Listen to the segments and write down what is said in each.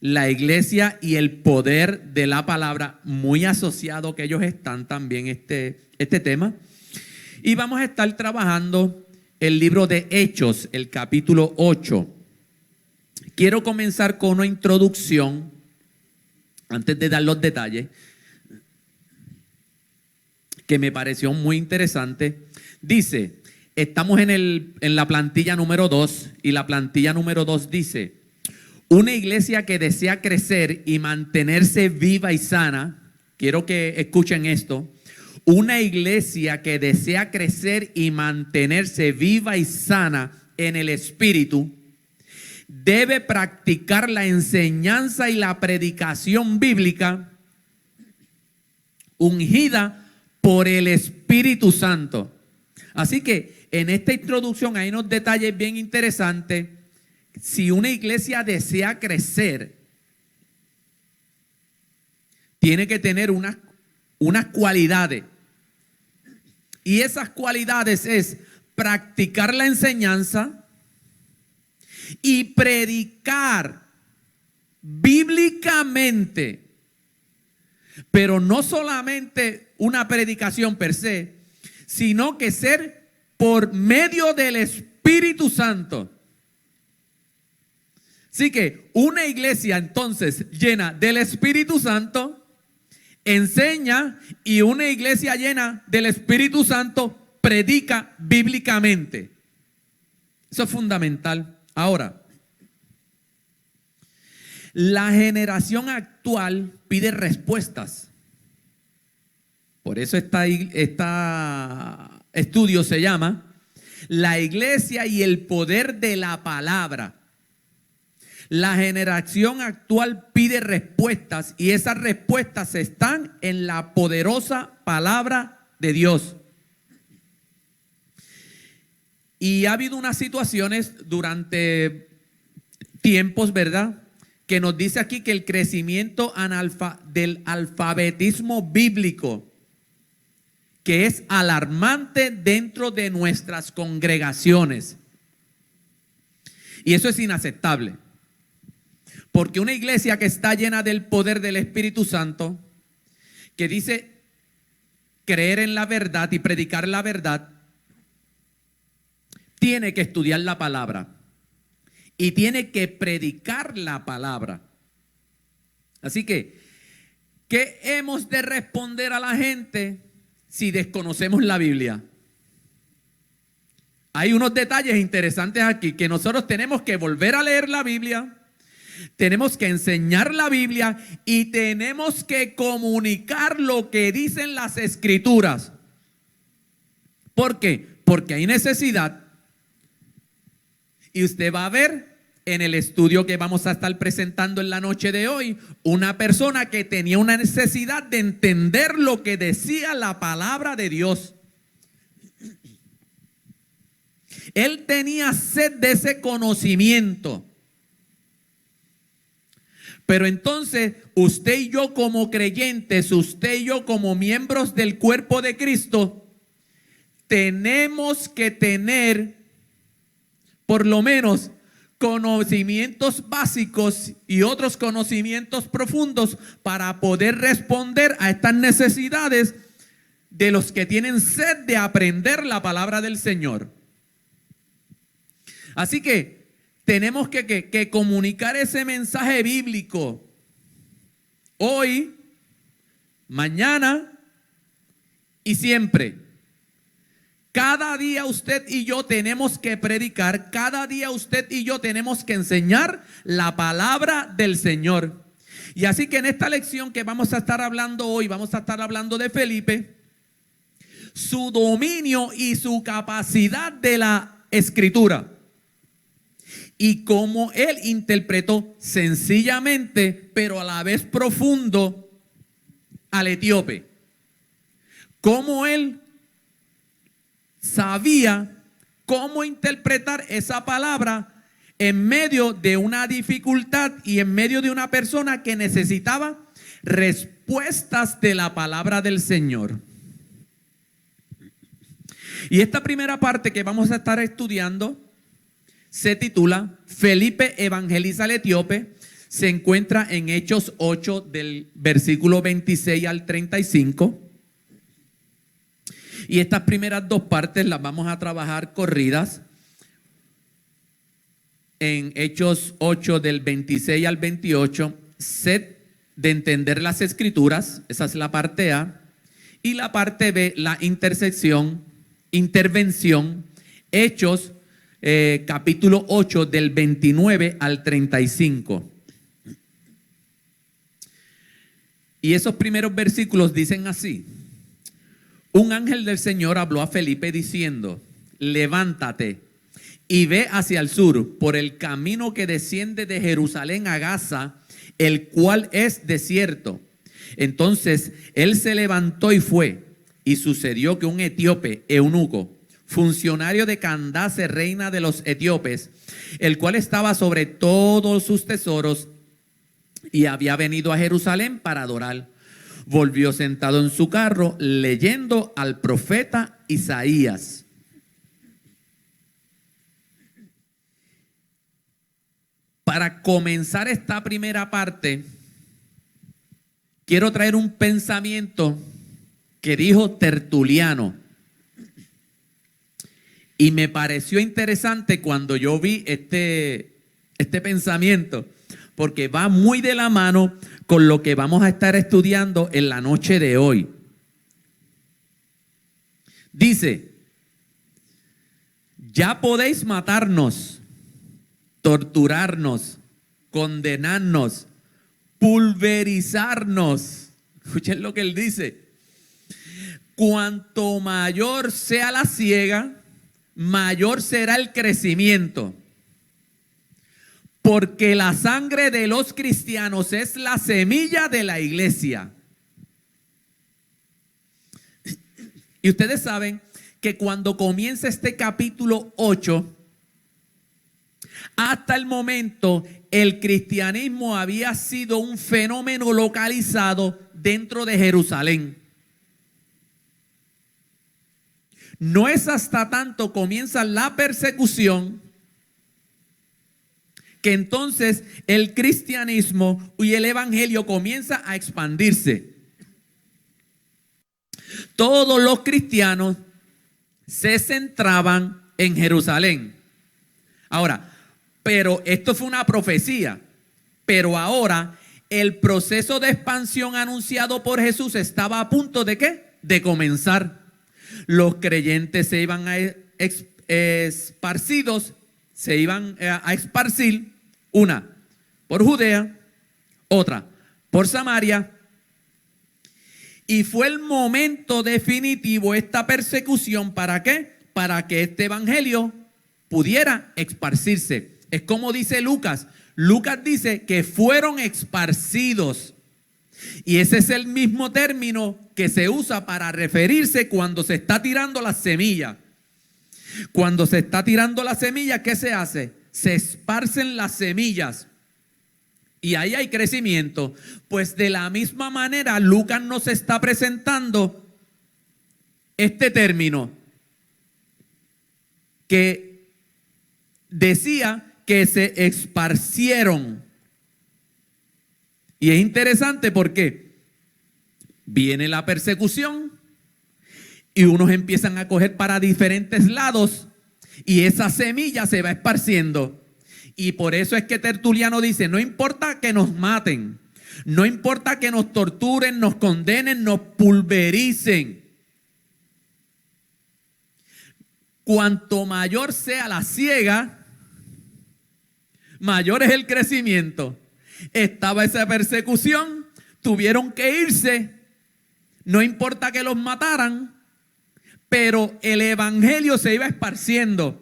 la iglesia y el poder de la palabra, muy asociado que ellos están también este tema. Y vamos a estar trabajando el libro de Hechos, el capítulo 8. Quiero comenzar con una introducción, antes de dar los detalles, que me pareció muy interesante. Dice, estamos en la plantilla número 2, y la plantilla número 2 dice: una iglesia que desea crecer y mantenerse viva y sana. Quiero que escuchen esto. Una iglesia que desea crecer y mantenerse viva y sana en el espíritu debe practicar la enseñanza y la predicación bíblica ungida por el Espíritu Santo. Así que en esta introducción hay unos detalles bien interesantes. Si una iglesia desea crecer, tiene que tener unas cualidades. Y esas cualidades es practicar la enseñanza y predicar bíblicamente. Pero no solamente una predicación per se, sino que ser por medio del Espíritu Santo. Así que una iglesia entonces llena del Espíritu Santo enseña, y una iglesia llena del Espíritu Santo predica bíblicamente. Eso es fundamental. Ahora, la generación actual pide respuestas. Por eso este estudio se llama La iglesia y el poder de la palabra. La generación actual pide respuestas, y esas respuestas están en la poderosa palabra de Dios. Y ha habido unas situaciones durante tiempos, ¿verdad?, que nos dice aquí que el crecimiento del alfabetismo bíblico, que es alarmante dentro de nuestras congregaciones. Y eso es inaceptable. Porque una iglesia que está llena del poder del Espíritu Santo, que dice creer en la verdad y predicar la verdad, tiene que estudiar la palabra y tiene que predicar la palabra. Así que, ¿qué hemos de responder a la gente si desconocemos la Biblia? Hay unos detalles interesantes aquí, que nosotros tenemos que volver a leer la Biblia. Tenemos que enseñar la Biblia y tenemos que comunicar lo que dicen las Escrituras. ¿Por qué? Porque hay necesidad. Y usted va a ver en el estudio que vamos a estar presentando en la noche de hoy, una persona que tenía una necesidad de entender lo que decía la palabra de Dios. Él tenía sed de ese conocimiento. Pero entonces usted y yo como creyentes, usted y yo como miembros del cuerpo de Cristo, tenemos que tener por lo menos conocimientos básicos y otros conocimientos profundos para poder responder a estas necesidades de los que tienen sed de aprender la palabra del Señor. Así que tenemos que comunicar ese mensaje bíblico hoy, mañana y siempre. Cada día usted y yo tenemos que predicar, cada día usted y yo tenemos que enseñar la palabra del Señor. Y así que en esta lección que vamos a estar hablando hoy, vamos a estar hablando de Felipe, su dominio y su capacidad de la Escritura. Y cómo él interpretó sencillamente, pero a la vez profundo, al etíope. Cómo él sabía cómo interpretar esa palabra en medio de una dificultad y en medio de una persona que necesitaba respuestas de la palabra del Señor. Y esta primera parte que vamos a estar estudiando se titula Felipe evangeliza al etíope. se encuentra en Hechos 8 del versículo 26 al 35. Y estas primeras dos partes las vamos a trabajar corridas. En Hechos 8 del 26 al 28, sed de entender las escrituras, esa es la parte A. Y la parte B, la intervención, Hechos capítulo 8 del 29 al 35. Y esos primeros versículos dicen así: un ángel del Señor habló a Felipe diciendo, levántate y ve hacia el sur por el camino que desciende de Jerusalén a Gaza, el cual es desierto. Entonces él se levantó y fue, y sucedió que un etíope, eunuco, funcionario de Candace, reina de los etíopes, el cual estaba sobre todos sus tesoros y había venido a Jerusalén para adorar, volvió sentado en su carro leyendo al profeta Isaías. Para comenzar esta primera parte, quiero traer un pensamiento que dijo Tertuliano. Y me pareció interesante cuando yo vi este pensamiento, porque va muy de la mano con lo que vamos a estar estudiando en la noche de hoy. Dice, ya podéis matarnos, torturarnos, condenarnos, pulverizarnos. Escuchen lo que él dice. Cuanto mayor sea la siega, mayor será el crecimiento. Porque la sangre de los cristianos es la semilla de la iglesia. Y ustedes saben que cuando comienza este capítulo 8, hasta el momento el cristianismo había sido un fenómeno localizado dentro de Jerusalén. No es hasta tanto comienza la persecución que entonces el cristianismo y el evangelio comienza a expandirse. Todos los cristianos se centraban en Jerusalén. Ahora, pero esto fue una profecía. Pero ahora el proceso de expansión anunciado por Jesús estaba a punto de ¿qué? De comenzar. Los creyentes se iban a esparcir, una por Judea, otra por Samaria. Y fue el momento definitivo esta persecución. ¿Para qué? Para que este evangelio pudiera esparcirse. Es como dice Lucas. Lucas dice que fueron esparcidos. Y ese es el mismo término que se usa para referirse cuando se está tirando la semilla. Cuando se está tirando la semilla, ¿qué se hace? Se esparcen las semillas y ahí hay crecimiento. Pues de la misma manera Lucas nos está presentando este término que decía que se esparcieron. Y es interesante porque viene la persecución y unos empiezan a coger para diferentes lados y esa semilla se va esparciendo. Y por eso es que Tertuliano dice, no importa que nos maten, no importa que nos torturen, nos condenen, nos pulvericen. Cuanto mayor sea la siega, mayor es el crecimiento. Estaba esa persecución, tuvieron que irse, no importa que los mataran, pero el evangelio se iba esparciendo.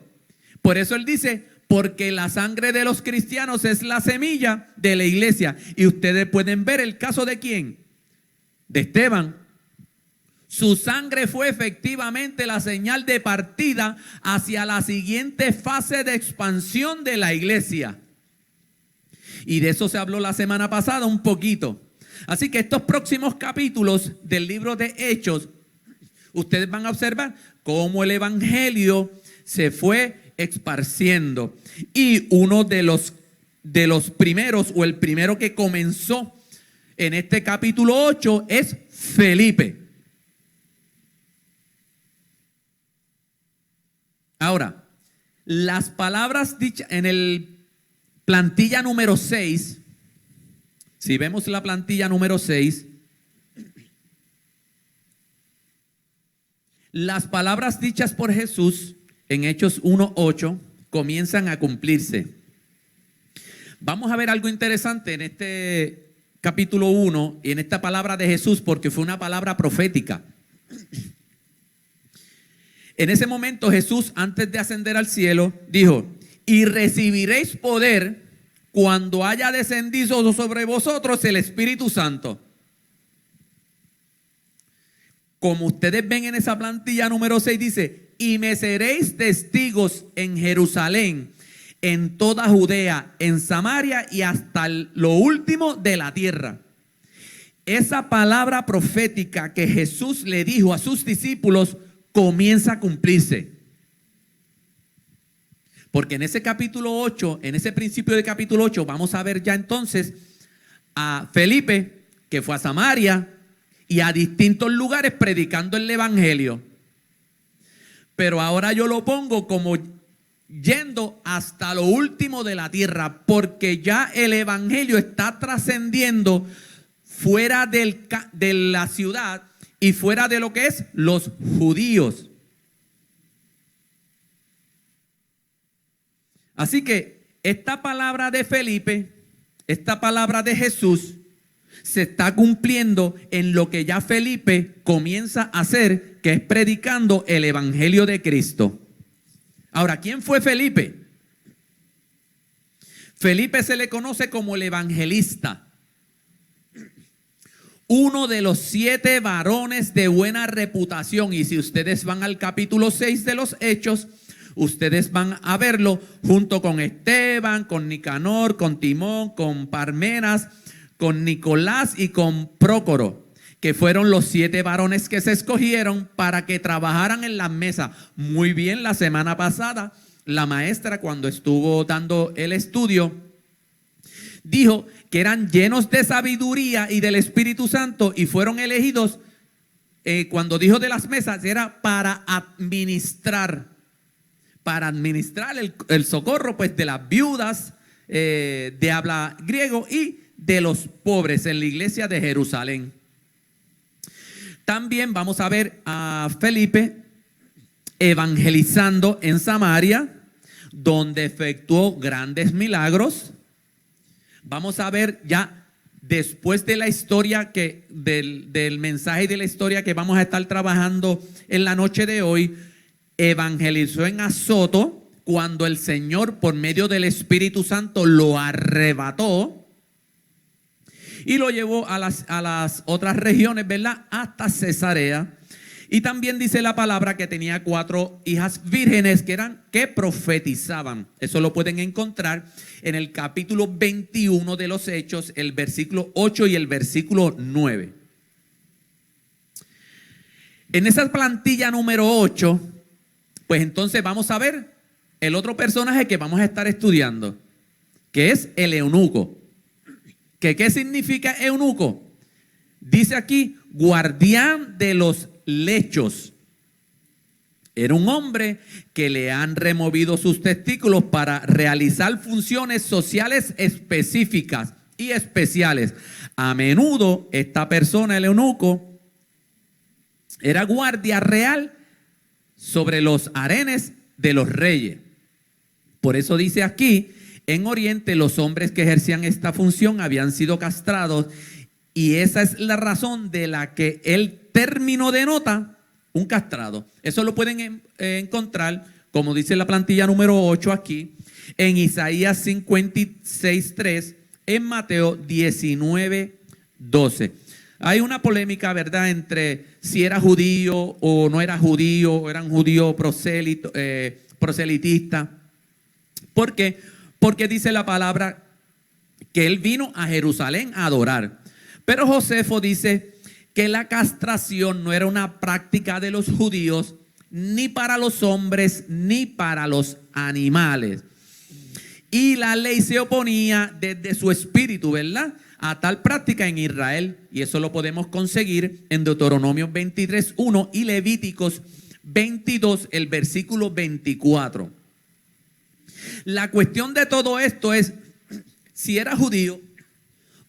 Por eso él dice, porque la sangre de los cristianos es la semilla de la iglesia. Y ustedes pueden ver el caso de ¿quién? De Esteban. Su sangre fue efectivamente la señal de partida hacia la siguiente fase de expansión de la iglesia. Y de eso se habló la semana pasada un poquito. Así que estos próximos capítulos del libro de Hechos, ustedes van a observar cómo el evangelio se fue esparciendo. Y uno de los de los primeros, o el primero que comenzó en este capítulo 8, es Felipe. Ahora, las palabras dichas en el plantilla número 6, si vemos la plantilla número 6, las palabras dichas por Jesús en Hechos 1:8 comienzan a cumplirse. Vamos a ver algo interesante en este capítulo 1 y en esta palabra de Jesús, porque fue una palabra profética. En ese momento Jesús, antes de ascender al cielo, dijo: y recibiréis poder cuando haya descendido sobre vosotros el Espíritu Santo. Como ustedes ven en esa plantilla número 6, dice: y me seréis testigos en Jerusalén, en toda Judea, en Samaria y hasta lo último de la tierra. Esa palabra profética que Jesús le dijo a sus discípulos comienza a cumplirse. Porque en ese capítulo 8, en ese principio del capítulo 8, vamos a ver ya entonces a Felipe, que fue a Samaria y a distintos lugares predicando el evangelio. Pero ahora yo lo pongo como yendo hasta lo último de la tierra, porque ya el evangelio está trascendiendo fuera de la ciudad y fuera de lo que es los judíos. Así que esta palabra de Felipe, esta palabra de Jesús, se está cumpliendo en lo que ya Felipe comienza a hacer, que es predicando el evangelio de Cristo. Ahora, ¿quién fue Felipe? Felipe se le conoce como el evangelista. Uno de los 7 varones de buena reputación. Y si ustedes van al capítulo 6 de los Hechos, ustedes van a verlo junto con Esteban, con Nicanor, con Timón, con Parmenas, con Nicolás y con Prócoro, que fueron los 7 varones que se escogieron para que trabajaran en la mesa. Muy bien, la semana pasada, la maestra, cuando estuvo dando el estudio, dijo que eran llenos de sabiduría y del Espíritu Santo y fueron elegidos, cuando dijo de las mesas, era para administrar el socorro pues de las viudas de habla griego y de los pobres en la iglesia de Jerusalén. También vamos a ver a Felipe evangelizando en Samaria, donde efectuó grandes milagros. Vamos a ver ya después de la historia del mensaje y de la historia que vamos a estar trabajando en la noche de hoy. Evangelizó en Azoto cuando el Señor, por medio del Espíritu Santo, lo arrebató y lo llevó a las otras regiones, ¿verdad? Hasta Cesarea. Y también dice la palabra que tenía 4 hijas vírgenes que profetizaban. Eso lo pueden encontrar en el capítulo 21 de los Hechos, el versículo 8 y el versículo 9. En esa plantilla número 8, pues entonces vamos a ver el otro personaje que vamos a estar estudiando, que es el eunuco. ¿Qué significa eunuco? Dice aquí, guardián de los lechos. Era un hombre que le han removido sus testículos para realizar funciones sociales específicas y especiales. A menudo esta persona, el eunuco, era guardia real sobre los harenes de los reyes. Por eso dice aquí, en Oriente los hombres que ejercían esta función habían sido castrados, y esa es la razón de la que el término denota un castrado. Eso lo pueden encontrar, como dice la plantilla número 8 aquí, en Isaías 56:3, en Mateo 19:12. Hay una polémica, ¿verdad?, entre si era judío o no era judío, o era un judío proselitista. ¿Por qué? Porque dice la palabra que él vino a Jerusalén a adorar. Pero Josefo dice que la castración no era una práctica de los judíos, ni para los hombres, ni para los animales. Y la ley se oponía desde su espíritu, ¿verdad?, a tal práctica en Israel. Y eso lo podemos conseguir en Deuteronomio 23:1 y Levíticos 22, el versículo 24. La cuestión de todo esto es, si era judío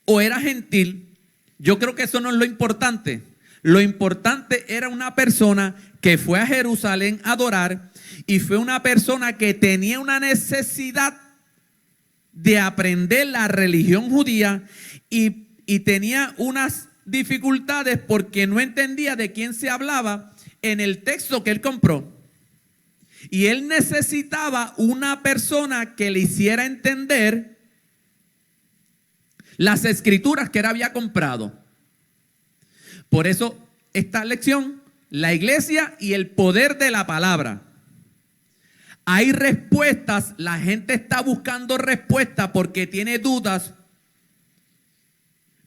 o era gentil, yo creo que eso no es lo importante. Lo importante era una persona que fue a Jerusalén a adorar y fue una persona que tenía una necesidad de aprender la religión judía y tenía unas dificultades porque no entendía de quién se hablaba en el texto que él compró. Y él necesitaba una persona que le hiciera entender las escrituras que él había comprado. Por eso esta lección, la iglesia y el poder de la palabra. Hay respuestas, la gente está buscando respuestas porque tiene dudas,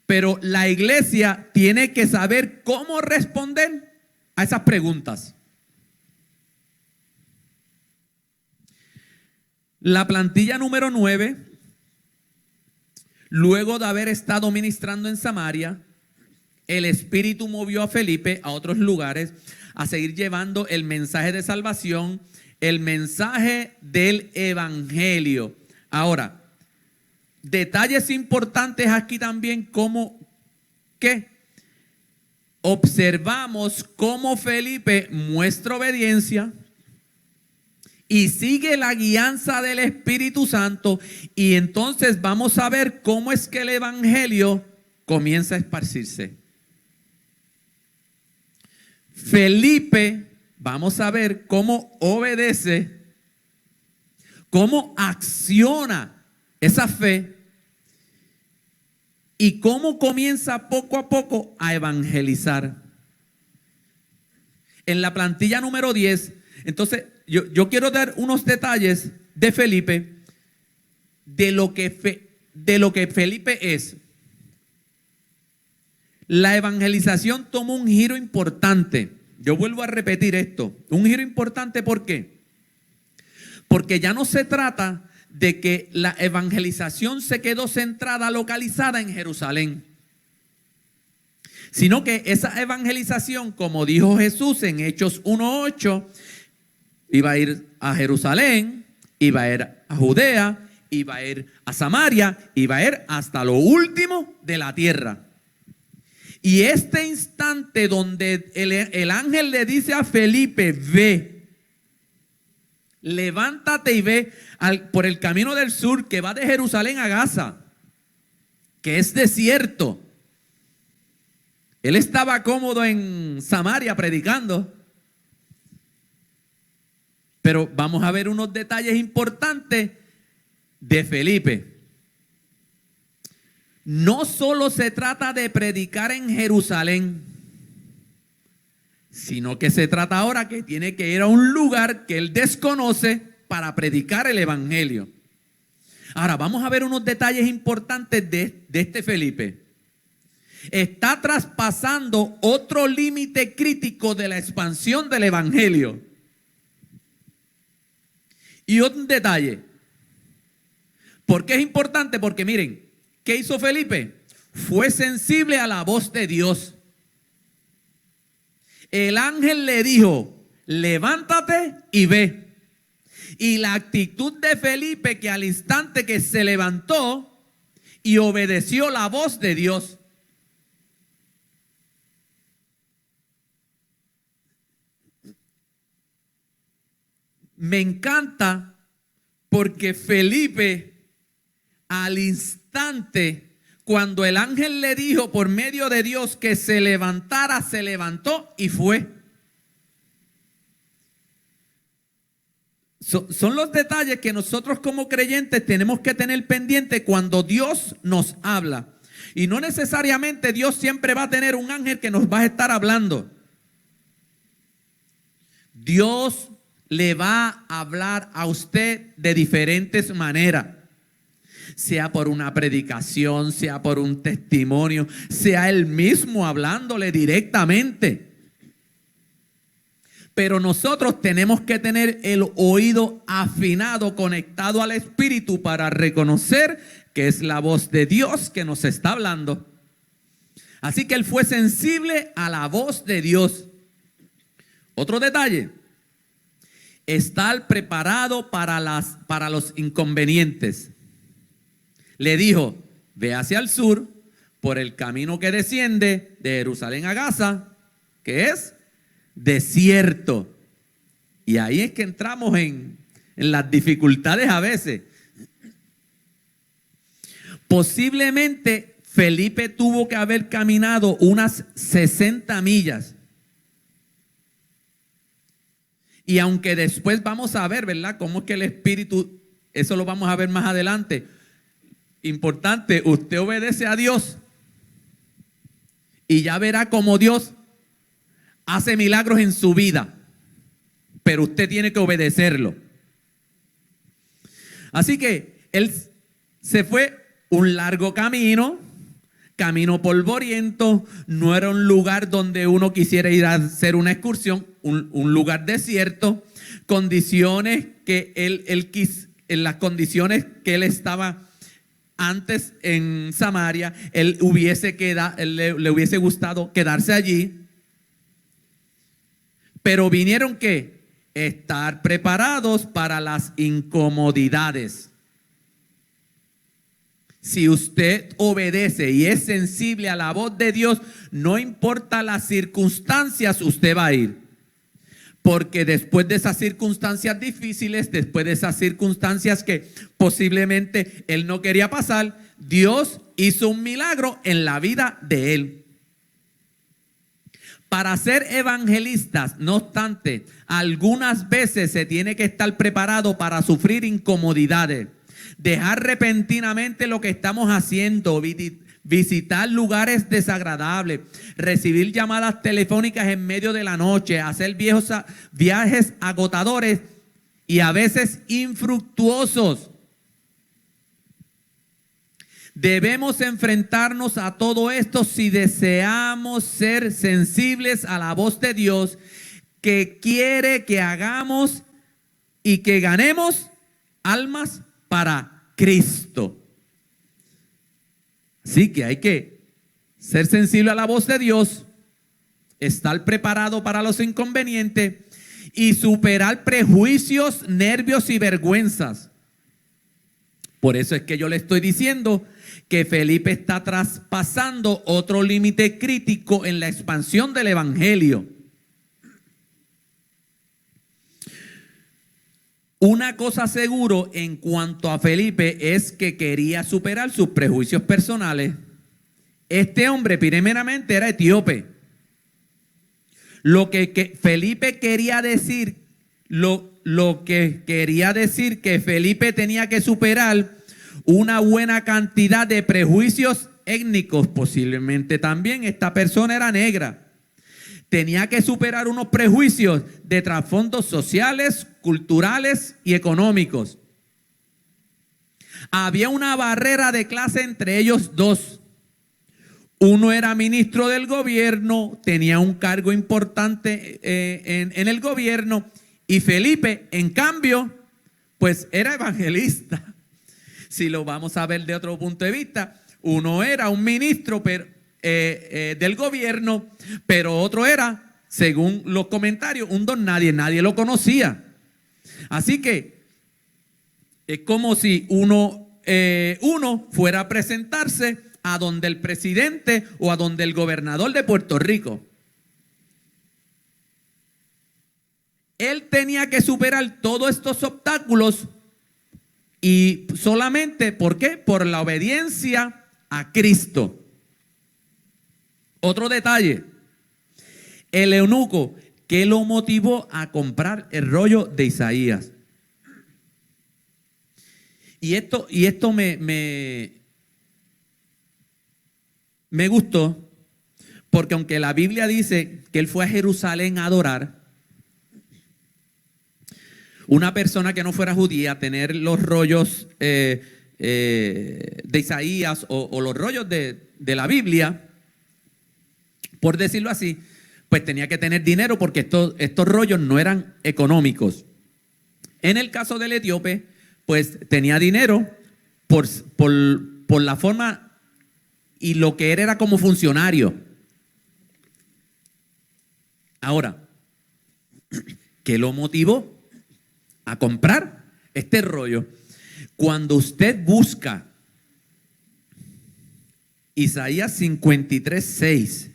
pero la iglesia tiene que saber cómo responder a esas preguntas. La plantilla número 9, luego de haber estado ministrando en Samaria, el Espíritu movió a Felipe a otros lugares a seguir llevando el mensaje de salvación, el mensaje del evangelio. Ahora, detalles importantes aquí también, como que observamos cómo Felipe muestra obediencia y sigue la guianza del Espíritu Santo, y entonces vamos a ver cómo es que el evangelio comienza a esparcirse. Felipe, vamos a ver cómo obedece, cómo acciona esa fe y cómo comienza poco a poco a evangelizar. En la plantilla número 10, entonces yo quiero dar unos detalles de Felipe, de lo que Felipe es. La evangelización tomó un giro importante. Yo vuelvo a repetir esto. Un giro importante, ¿por qué? Porque ya no se trata de que la evangelización se quedó centrada, localizada en Jerusalén, sino que esa evangelización, como dijo Jesús en Hechos 1:8, iba a ir a Jerusalén, iba a ir a Judea, iba a ir a Samaria, iba a ir hasta lo último de la tierra. Y este instante donde el ángel le dice a Felipe, ve, levántate y ve por el camino del sur que va de Jerusalén a Gaza, que es desierto. Él estaba cómodo en Samaria predicando. Pero vamos a ver unos detalles importantes de Felipe. No solo se trata de predicar en Jerusalén, sino que se trata ahora que tiene que ir a un lugar que él desconoce para predicar el evangelio. Ahora vamos a ver unos detalles importantes de este Felipe. Está traspasando otro límite crítico de la expansión del evangelio. Y un detalle. ¿Por qué es importante? Porque miren, ¿qué hizo Felipe? Fue sensible a la voz de Dios. El ángel le dijo, levántate y ve. Y la actitud de Felipe, que al instante que se levantó y obedeció la voz de Dios. Me encanta porque Felipe, al instante, cuando el ángel le dijo por medio de Dios que se levantara, se levantó y fue. Son los detalles que nosotros como creyentes tenemos que tener pendiente cuando Dios nos habla. Y no necesariamente Dios siempre va a tener un ángel que nos va a estar hablando. Dios le va a hablar a usted de diferentes maneras. Sea por una predicación, sea por un testimonio, sea él mismo hablándole directamente. Pero nosotros tenemos que tener el oído afinado, conectado al Espíritu para reconocer que es la voz de Dios que nos está hablando. Así que él fue sensible a la voz de Dios. Otro detalle, estar preparado para los inconvenientes. Le dijo, ve hacia el sur por el camino que desciende de Jerusalén a Gaza, que es desierto. Y ahí es que entramos en las dificultades a veces. Posiblemente Felipe tuvo que haber caminado unas 60 millas. Y aunque después vamos a ver, ¿verdad?, cómo es que el Espíritu, eso lo vamos a ver más adelante. Importante, usted obedece a Dios y ya verá cómo Dios hace milagros en su vida, pero usted tiene que obedecerlo. Así que él se fue un largo camino polvoriento, no era un lugar donde uno quisiera ir a hacer una excursión, un lugar desierto, condiciones que en las condiciones que él estaba antes en Samaria, le hubiese gustado quedarse allí. Pero vinieron ¿qué? Estar preparados para las incomodidades. Si usted obedece y es sensible a la voz de Dios, no importa las circunstancias, usted va a ir. Porque después de esas circunstancias difíciles, después de esas circunstancias que posiblemente él no quería pasar, Dios hizo un milagro en la vida de él. Para ser evangelistas, no obstante, algunas veces se tiene que estar preparado para sufrir incomodidades, dejar repentinamente lo que estamos haciendo, visitar lugares desagradables, recibir llamadas telefónicas en medio de la noche, hacer viajes agotadores y a veces infructuosos. Debemos enfrentarnos a todo esto si deseamos ser sensibles a la voz de Dios, que quiere que hagamos y que ganemos almas para Cristo. Así que hay que ser sensible a la voz de Dios, estar preparado para los inconvenientes y superar prejuicios, nervios y vergüenzas. Por eso es que yo le estoy diciendo que Felipe está traspasando otro límite crítico en la expansión del evangelio. Una cosa seguro en cuanto a Felipe es que quería superar sus prejuicios personales. Este hombre primeramente era etíope. Lo que Felipe quería decir, lo que quería decir que Felipe tenía que superar una buena cantidad de prejuicios étnicos. Posiblemente también esta persona era negra. Tenía que superar unos prejuicios de trasfondos sociales, culturales y económicos. Había una barrera de clase entre ellos dos. Uno era ministro del gobierno, tenía un cargo importante en el gobierno, y Felipe, en cambio, pues era evangelista. Si lo vamos a ver de otro punto de vista, uno era un ministro del gobierno, pero otro era, según los comentarios, un don nadie, nadie lo conocía. Así que es como si uno fuera a presentarse a donde el presidente o a donde el gobernador de Puerto Rico. Él tenía que superar todos estos obstáculos y solamente, ¿por qué? Por la obediencia a Cristo. Otro detalle, el eunuco, ¿qué lo motivó a comprar el rollo de Isaías? Y esto me gustó, porque aunque la Biblia dice que él fue a Jerusalén a adorar, una persona que no fuera judía, tener los rollos de Isaías o los rollos de la Biblia, por decirlo así, pues tenía que tener dinero porque estos rollos no eran económicos. En el caso del etíope, pues tenía dinero por la forma y lo que era como funcionario. Ahora, ¿qué lo motivó a comprar este rollo? Cuando usted busca Isaías 53:6,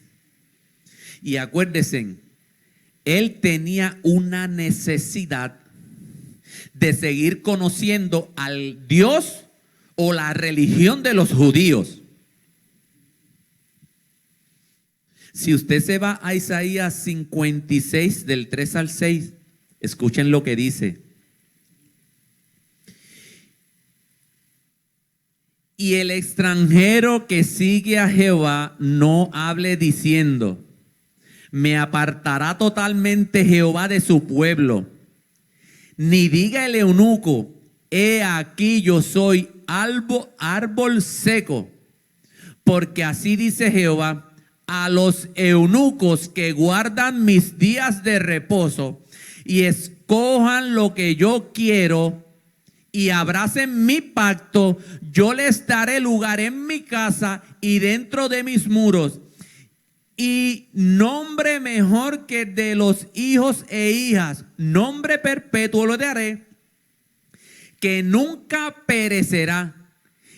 y acuérdense, él tenía una necesidad de seguir conociendo al Dios o la religión de los judíos. Si usted se va a Isaías 56 del 3 al 6, escuchen lo que dice. Y el extranjero que sigue a Jehová no hable diciendo: me apartará totalmente Jehová de su pueblo. Ni diga el eunuco: he aquí yo soy árbol seco. Porque así dice Jehová: a los eunucos que guardan mis días de reposo y escojan lo que yo quiero y abracen mi pacto, yo les daré lugar en mi casa y dentro de mis muros. Y nombre mejor que de los hijos e hijas, nombre perpetuo lo daré, que nunca perecerá.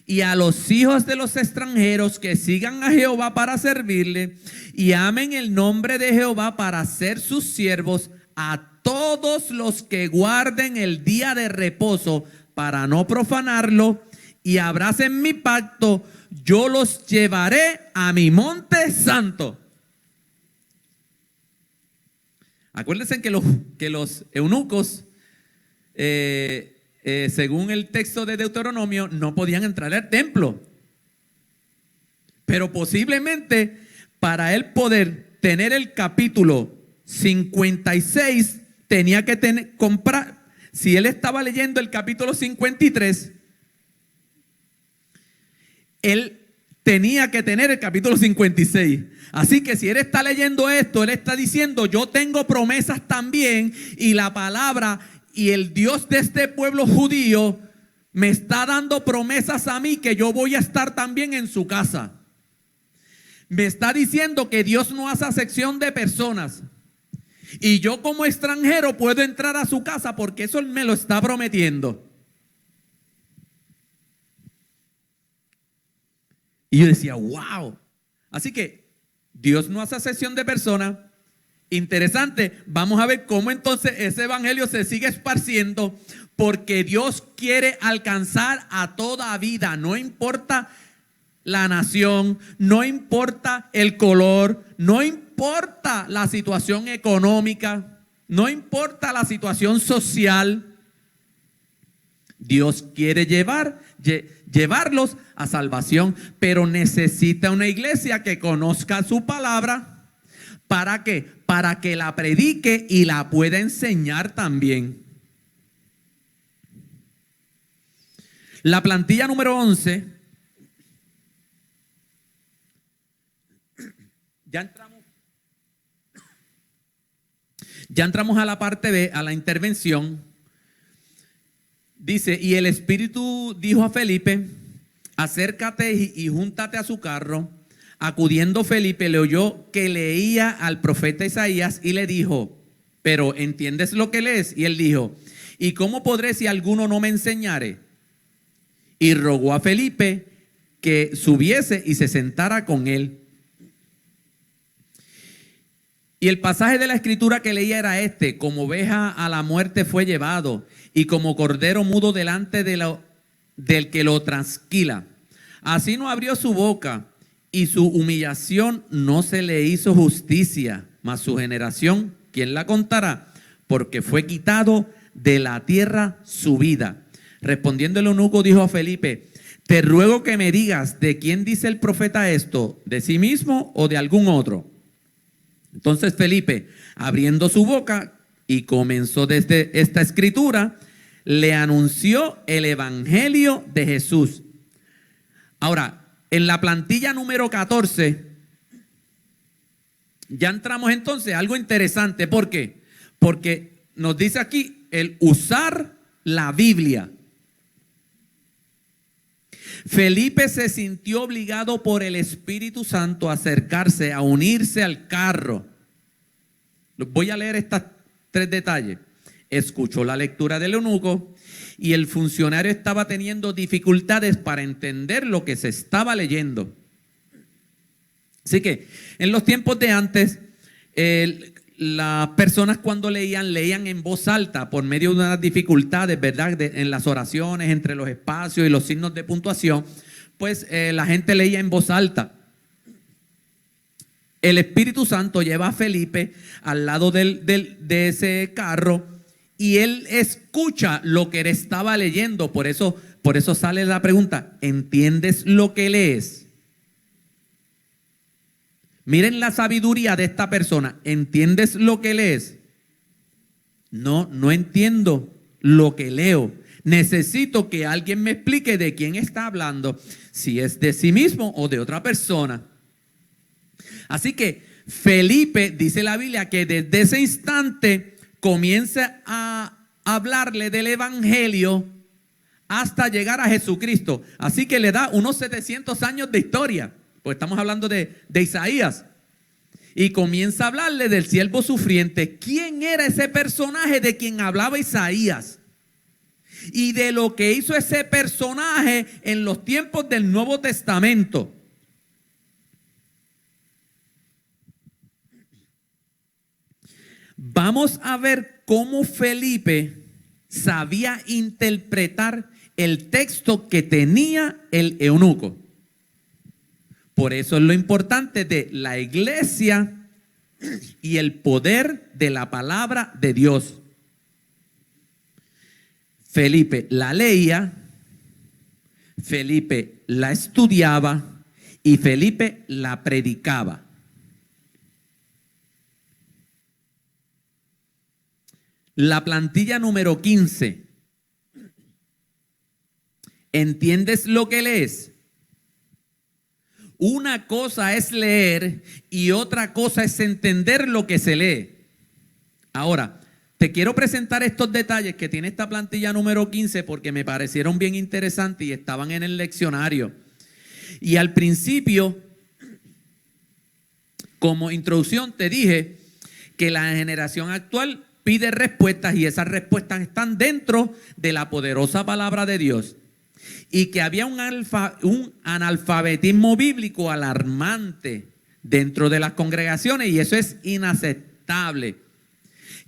Y a los hijos de los extranjeros que sigan a Jehová para servirle y amen el nombre de Jehová para ser sus siervos, a todos los que guarden el día de reposo para no profanarlo y abracen mi pacto, yo los llevaré a mi monte santo. Acuérdense que los eunucos, según el texto de Deuteronomio, no podían entrar al templo. Pero posiblemente para él poder tener el capítulo 56, tenía que comprar. Si él estaba leyendo el capítulo 53, él tenía que tener el capítulo 56. Así que si él está leyendo esto, él está diciendo: yo tengo promesas también, y la palabra y el Dios de este pueblo judío me está dando promesas a mí, que yo voy a estar también en su casa. Me está diciendo que Dios no hace acepción de personas, y yo como extranjero puedo entrar a su casa porque eso Él me lo está prometiendo. Y yo decía: wow. Así que Dios no hace acepción de personas. Interesante. Vamos a ver cómo entonces ese evangelio se sigue esparciendo, porque Dios quiere alcanzar a toda vida. No importa la nación, no importa el color, no importa la situación económica, no importa la situación social. Dios quiere llevarlos a salvación, pero necesita una iglesia que conozca su palabra. ¿Para qué? Para que la predique y la pueda enseñar también. La plantilla número 11. Ya entramos a la parte B, a la intervención. Dice: y el Espíritu dijo a Felipe: acércate y júntate a su carro. Acudiendo Felipe, le oyó que leía al profeta Isaías y le dijo: pero ¿entiendes lo que lees? Y él dijo: ¿y cómo podré si alguno no me enseñare? Y rogó a Felipe que subiese y se sentara con él. Y el pasaje de la escritura que leía era este: como oveja a la muerte fue llevado, y como cordero mudo delante del que lo trasquila. Así no abrió su boca, y su humillación no se le hizo justicia. Mas su generación, ¿quién la contará? Porque fue quitado de la tierra su vida. Respondiendo el eunuco, dijo a Felipe: te ruego que me digas, ¿de quién dice el profeta esto? ¿De sí mismo o de algún otro? Entonces Felipe, abriendo su boca y comenzó desde esta escritura, le anunció el evangelio de Jesús. Ahora, en la plantilla número 14, ya entramos entonces a algo interesante. ¿Por qué? Porque nos dice aquí el usar la Biblia. Felipe se sintió obligado por el Espíritu Santo a acercarse, a unirse al carro. Voy a leer estos 3 detalles. Escuchó la lectura del eunuco y el funcionario estaba teniendo dificultades para entender lo que se estaba leyendo. Así que en los tiempos de antes, las personas cuando leían en voz alta por medio de unas dificultades, ¿verdad? En las oraciones, entre los espacios y los signos de puntuación, pues la gente leía en voz alta. El Espíritu Santo lleva a Felipe al lado de ese carro y él escucha lo que él estaba leyendo. Por eso sale la pregunta, ¿entiendes lo que lees? Miren la sabiduría de esta persona. ¿Entiendes lo que lees? No, no entiendo lo que leo. Necesito que alguien me explique de quién está hablando, si es de sí mismo o de otra persona. Así que Felipe, dice la Biblia, que desde ese instante comienza a hablarle del evangelio hasta llegar a Jesucristo. Así que le da unos 700 años de historia. Pues estamos hablando de Isaías. Y comienza a hablarle del siervo sufriente. ¿Quién era ese personaje de quien hablaba Isaías? Y de lo que hizo ese personaje en los tiempos del Nuevo Testamento. Vamos a ver cómo Felipe sabía interpretar el texto que tenía el eunuco. Por eso es lo importante de la iglesia y el poder de la palabra de Dios. Felipe la leía, Felipe la estudiaba y Felipe la predicaba. La plantilla número 15. ¿Entiendes lo que lees? Una cosa es leer y otra cosa es entender lo que se lee. Ahora, te quiero presentar estos detalles que tiene esta plantilla número 15 porque me parecieron bien interesantes y estaban en el leccionario. Y al principio, como introducción, te dije que la generación actual pide respuestas y esas respuestas están dentro de la poderosa palabra de Dios. Y que había un analfabetismo bíblico alarmante dentro de las congregaciones y eso es inaceptable.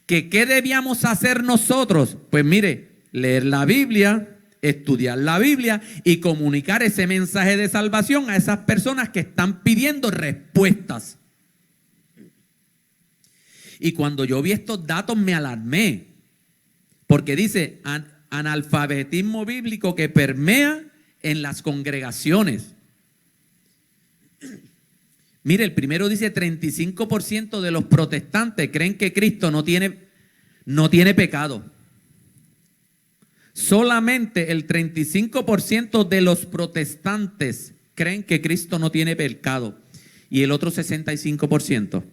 ¿Qué debíamos hacer nosotros? Pues mire, leer la Biblia, estudiar la Biblia y comunicar ese mensaje de salvación a esas personas que están pidiendo respuestas. Y cuando yo vi estos datos me alarmé, porque dice analfabetismo bíblico que permea en las congregaciones. Mire, el primero dice 35% de los protestantes creen que Cristo no tiene pecado. Solamente el 35% de los protestantes creen que Cristo no tiene pecado. Y el otro 65%.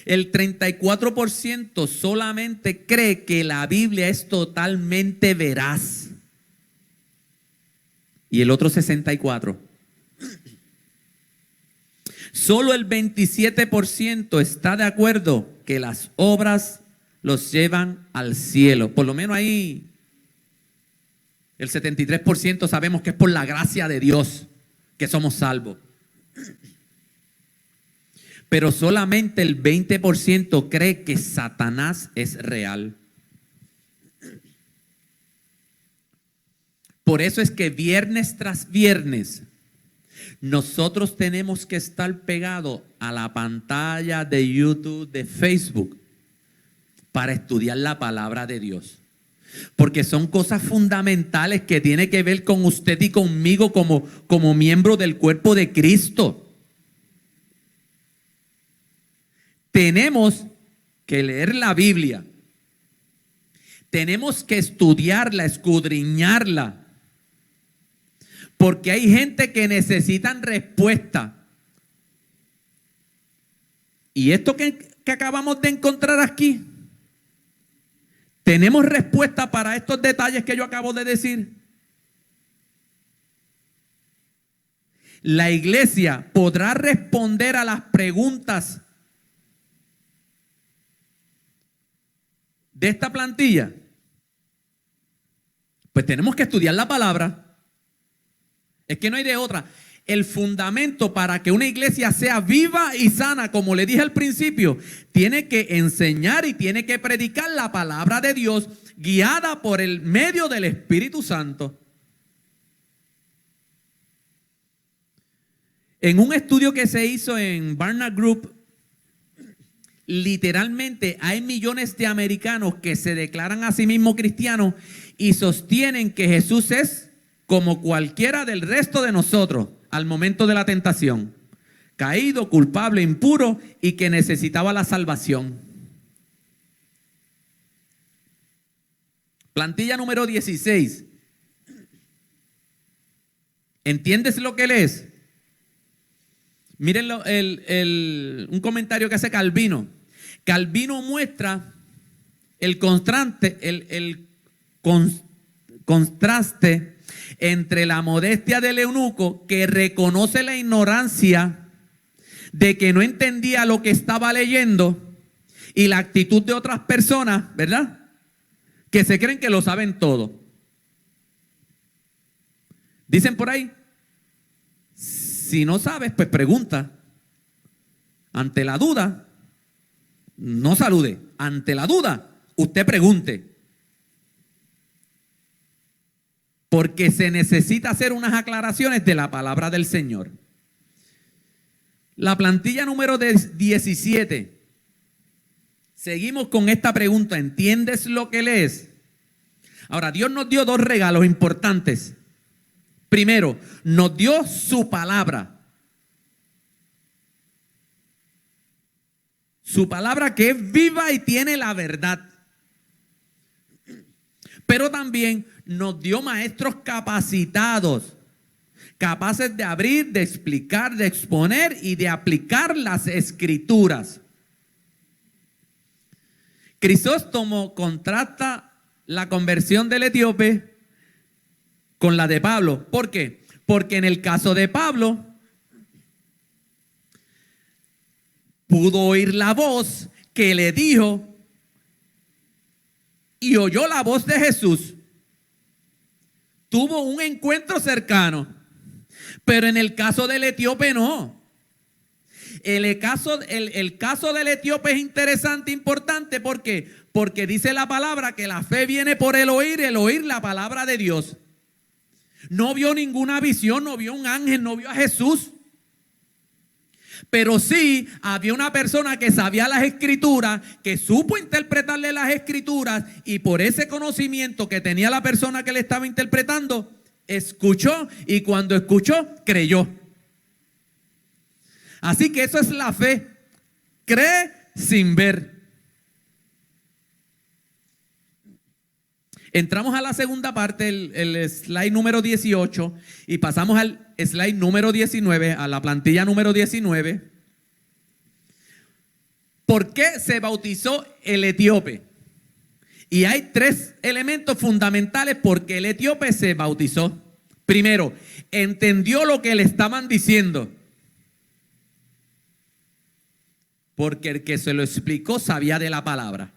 El 34% solamente cree que la Biblia es totalmente veraz. Y el otro 64%. Solo el 27% está de acuerdo que las obras los llevan al cielo. Por lo menos ahí el 73% sabemos que es por la gracia de Dios que somos salvos. Pero solamente el 20% cree que Satanás es real. Por eso es que viernes tras viernes nosotros tenemos que estar pegados a la pantalla de YouTube, de Facebook, para estudiar la palabra de Dios. Porque son cosas fundamentales que tienen que ver con usted y conmigo como miembro del cuerpo de Cristo. Tenemos que leer la Biblia. Tenemos que estudiarla, escudriñarla. Porque hay gente que necesitan respuesta. Y esto que acabamos de encontrar aquí, ¿tenemos respuesta para estos detalles que yo acabo de decir? La iglesia podrá responder a las preguntas de esta plantilla. Pues tenemos que estudiar la palabra. Es que no hay de otra. El fundamento para que una iglesia sea viva y sana, como le dije al principio, tiene que enseñar y tiene que predicar la palabra de Dios guiada por el medio del Espíritu Santo. En un estudio que se hizo en Barna Group, literalmente hay millones de americanos que se declaran a sí mismos cristianos y sostienen que Jesús es como cualquiera del resto de nosotros al momento de la tentación, caído, culpable, impuro y que necesitaba la salvación. Plantilla número 16. ¿Entiendes lo que lees? Miren un comentario que hace Calvino. Calvino muestra el contraste entre la modestia del eunuco, que reconoce la ignorancia de que no entendía lo que estaba leyendo, y la actitud de otras personas, ¿verdad?, que se creen que lo saben todo. Dicen por ahí, si no sabes, pues pregunta. Ante la duda, no salude. Ante la duda, usted pregunte. Porque se necesita hacer unas aclaraciones de la palabra del Señor. La plantilla número 17. Seguimos con esta pregunta. ¿Entiendes lo que lees? Ahora, Dios nos dio dos regalos importantes. Primero, nos dio su palabra. Su palabra que es viva y tiene la verdad. Pero también nos dio maestros capacitados, capaces de abrir, de explicar, de exponer y de aplicar las escrituras. Crisóstomo contrasta la conversión del etíope con la de Pablo. ¿Por qué? Porque en el caso de Pablo pudo oír la voz que le dijo y oyó la voz de Jesús. Tuvo un encuentro cercano. Pero en el caso del etíope no. El caso del etíope es interesante, importante. ¿Por qué? Porque dice la palabra que la fe viene por el oír la palabra de Dios. No vio ninguna visión, no vio un ángel, no vio a Jesús. Pero sí había una persona que sabía las escrituras, que supo interpretarle las escrituras, y por ese conocimiento que tenía la persona que le estaba interpretando, escuchó, y cuando escuchó, creyó. Así que eso es la fe. Cree sin ver. Entramos a la segunda parte, el slide número 18, y pasamos al slide número 19, a la plantilla número 19. ¿Por qué se bautizó el etíope? Y hay tres elementos fundamentales por qué el etíope se bautizó. Primero, entendió lo que le estaban diciendo, porque el que se lo explicó sabía de la palabra.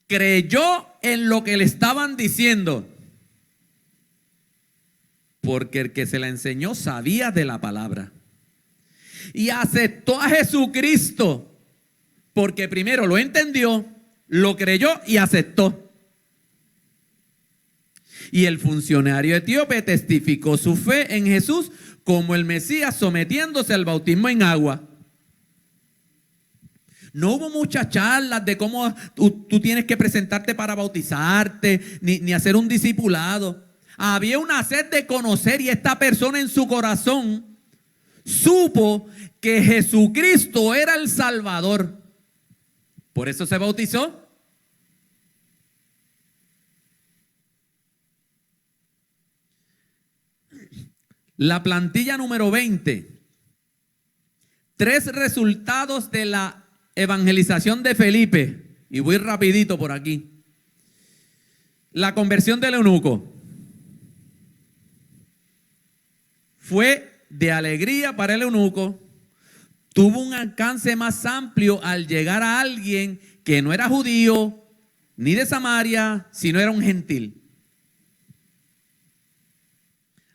Creyó en lo que le estaban diciendo, porque el que se la enseñó sabía de la palabra. Y aceptó a Jesucristo, porque primero lo entendió, lo creyó y aceptó. Y el funcionario etíope testificó su fe en Jesús como el Mesías, sometiéndose al bautismo en agua. No hubo muchas charlas de cómo tú tienes que presentarte para bautizarte, ni hacer un discipulado. Había una sed de conocer, y esta persona en su corazón supo que Jesucristo era el Salvador. Por eso se bautizó. La plantilla número 20. 3 resultados de la evangelización de Felipe. Y voy rapidito por aquí. La conversión del eunuco fue de alegría para el eunuco. Tuvo un alcance más amplio al llegar a alguien que no era judío ni de Samaria, sino era un gentil.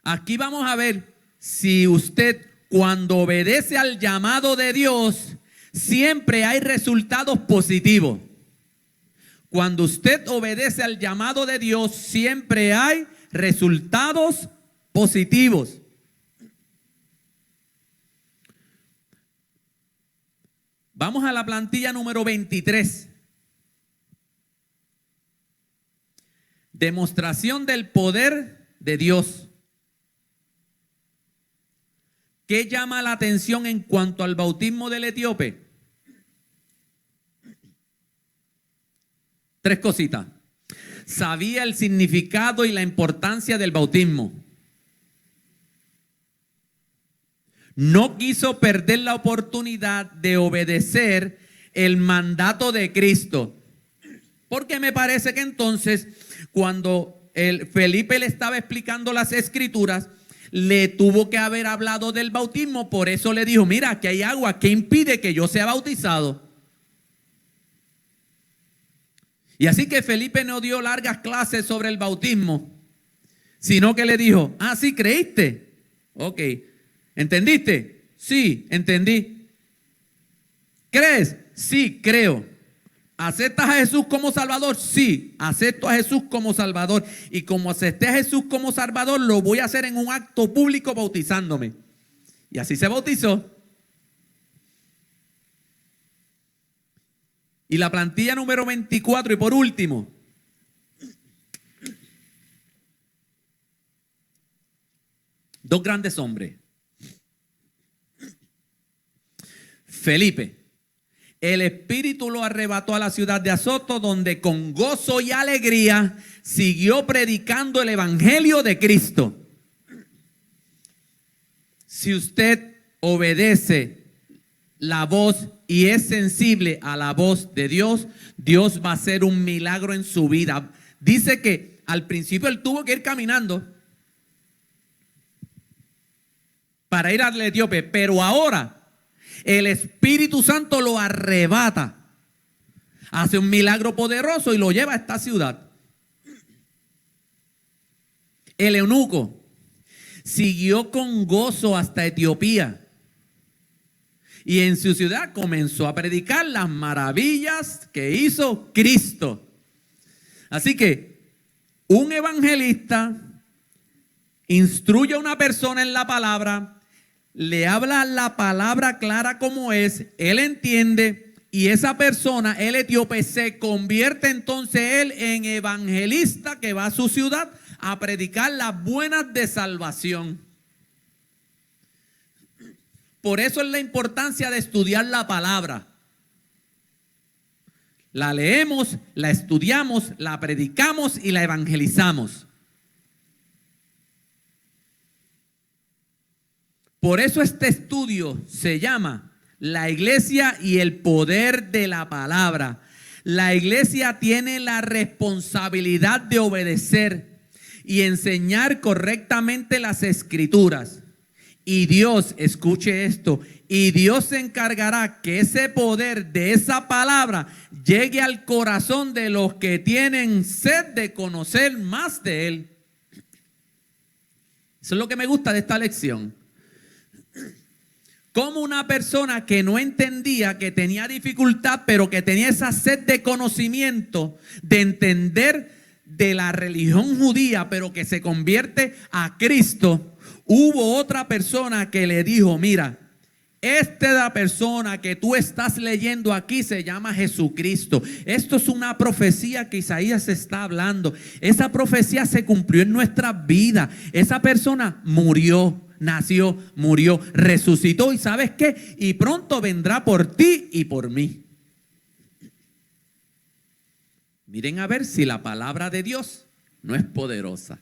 Aquí vamos a ver si usted, cuando obedece al llamado de Dios, siempre hay resultados positivos. Cuando usted obedece al llamado de Dios, siempre hay resultados positivos. Vamos a la plantilla número 23. Demostración del poder de Dios. ¿Qué llama la atención en cuanto al bautismo del etíope? 3 cositas. Sabía el significado y la importancia del bautismo. No quiso perder la oportunidad de obedecer el mandato de Cristo. Porque me parece que entonces, cuando Felipe le estaba explicando las escrituras, le tuvo que haber hablado del bautismo. Por eso le dijo, mira, aquí hay agua, ¿qué impide que yo sea bautizado? Y así que Felipe no dio largas clases sobre el bautismo, sino que le dijo, sí, ¿creíste? Ok. ¿Entendiste? Sí, entendí. ¿Crees? Sí, creo. ¿Aceptas a Jesús como Salvador? Sí, acepto a Jesús como Salvador. Y como acepté a Jesús como Salvador, lo voy a hacer en un acto público bautizándome. Y así se bautizó. Y la plantilla número 24, y por último, dos grandes hombres. Felipe, el Espíritu lo arrebató a la ciudad de Azoto, donde con gozo y alegría siguió predicando el Evangelio de Cristo. Si usted obedece la voz y es sensible a la voz de Dios, Dios va a hacer un milagro en su vida. Dice que al principio él tuvo que ir caminando para ir al etíope, pero ahora el Espíritu Santo lo arrebata, hace un milagro poderoso y lo lleva a esta ciudad. El eunuco siguió con gozo hasta Etiopía y en su ciudad comenzó a predicar las maravillas que hizo Cristo. Así que un evangelista instruye a una persona en la palabra, le habla la palabra clara como es, él entiende, y esa persona, el etíope, se convierte entonces él en evangelista que va a su ciudad a predicar las buenas de salvación. Por eso es la importancia de estudiar la palabra. La leemos, la estudiamos, la predicamos y la evangelizamos. Por eso este estudio se llama La Iglesia y el poder de la palabra. La iglesia tiene la responsabilidad de obedecer y enseñar correctamente las escrituras. Y Dios, escuche esto, y Dios se encargará que ese poder de esa palabra llegue al corazón de los que tienen sed de conocer más de Él. Eso es lo que me gusta de esta lección. Como una persona que no entendía, que tenía dificultad, pero que tenía esa sed de conocimiento, de entender de la religión judía, pero que se convierte a Cristo, hubo otra persona que le dijo, mira, esta persona que tú estás leyendo aquí se llama Jesucristo. Esto es una profecía que Isaías está hablando. Esa profecía se cumplió en nuestra vida. Esa persona murió, nació, murió, resucitó y ¿sabes qué? Y pronto vendrá por ti y por mí. Miren a ver si la palabra de Dios no es poderosa.